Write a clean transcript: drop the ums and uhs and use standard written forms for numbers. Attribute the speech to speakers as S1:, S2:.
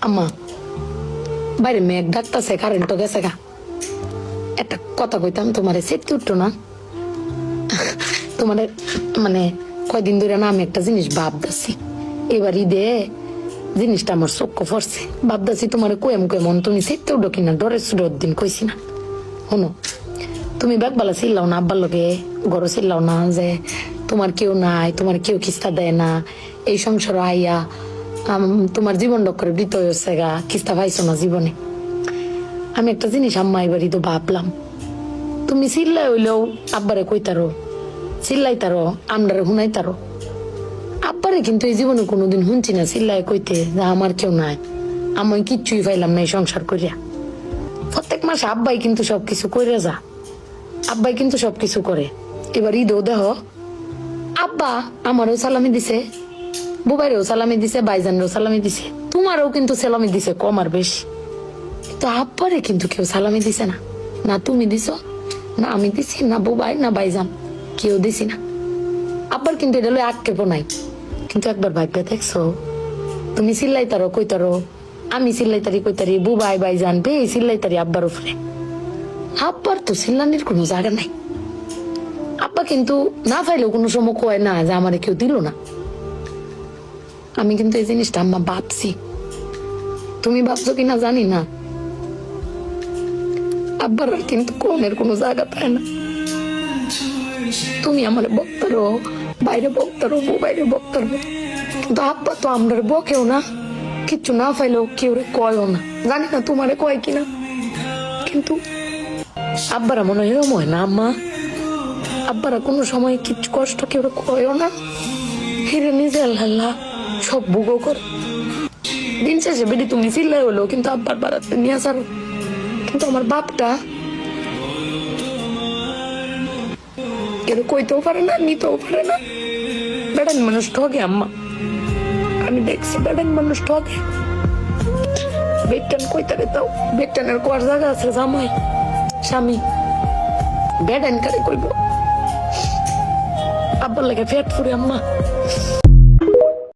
S1: আম্মা বাইরে মেঘ ডাকতেছে, কারেন্টও গেছে গা। একটা কথা কইতাম তোমারে, সেটতে উঠতো না তোমারে, মানে কয়দিন ধরে না আমি একটা জিনিস ভাবতেছি। এবার ঈদে জিনিসটা আমার চোখ পড়ছে, ভাবতেছি তোমারে কোয়েম কোয়েমন তুমি সেটতে উঠো কিনা, ডরে সুরে দিন কইছি না। শোনো, তুমি ব্যাগবালা ছিলাও না, আব্বার লগে গড় ছিলাও না যে তোমার কেউ নাই, তোমার কেউ কিস্তা দেয় না, এই সংসার আইয়া তোমার জীবন ডক্করে বৃত হয়েছে গা, কিস্তা পাইছো না জীবনে। আমি একটা জিনিস আম্মা এবারই তো ভাবলাম, তুমি চিল্লাই হইলেও আব্বারে কইতারো, চিল্লাইতারো, আমরারে শুনাইতারো। আব্বারে কিন্তু এই জীবনে কোনোদিন শুনছি না চিল্লাই কইতে যে আমার কেউ নাই, আমি কিচ্ছুই পাইলাম না এই সংসার করিয়া। প্রত্যেক মাসে আব্বাই কিন্তু সবকিছু করে যা, আব্বাই কিন্তু সবকিছু করে। এবার ঈদও দেহ আব্বা আমারও সালামি দিছে, বুবাইরেও সালামি দিছে, বাইজানরেও সালামি দিছে, তোমারও কিন্তু সালামি দিছে কম আর বেশি। তো আব্বারে কিন্তু কেউ সালামি দিছে না, না তুমি দিছ, না আমি দিছি, না বুবাই, না বাইজান, কেউ দিছি না। আব্বার কিন্তু এটা লই আক্ষেপও নাই। কিন্তু একবার ভাইপা দেখছো, তুমি চিল্লাইতারো কইতারো, আমি চিল্লাইতারি কইতারি, বুবাই বাইজান বে চিল্লাইতারি আব্বার উপরে। আব্বার তো চিল্লানির কোনো জায়গা নাই। আব্বা কিন্তু না পাইলেও কোনো সময় কয় না যে আমারে কেউ দিল না। আমি কিন্তু এই জিনিসটা আম্মা ভাবছি, তুমি ভাবছো কিনা জানি না। আব্বার কিন্তু কোনের কোনো জায়গা পায় না। তুমি আমার বক্তারো, বাইরে বক্তারো, বাইরে বক্তারো, কিন্তু আব্বা তো আমরা বকেও না, কিচ্ছু না পাইলেও কেউ কয়ও না। জানি না তোমারে কয় কিনা, কিন্তু আব্বারা মনে হয় এরম হয় না আম্মা। আব্বারা কোনো সময় কিচ্ছু কষ্ট কেউ কয়ও না, হিরে নিজে আল্লাহ সব ভুগো কর। দিন শেষে বেডি তুমি চিল্লাই হলো কিন্তু আব্বার বাড়াতে নিয়ে আসার। কিন্তু আমার বাপটা কেউ কইতেও পারে না, নিতেও পারে না। বেড়ান মানুষ ঠকে আম্মা, আমি দেখছি বেড়ান মানুষ ঠকে। বেটান কইতারে তাও, বেটানের কোয়ার জায়গা আছে জামাই স্বামী, বেড়ান কারে কইব। আব্বার লাগে ফেট ফুরে আম্মা।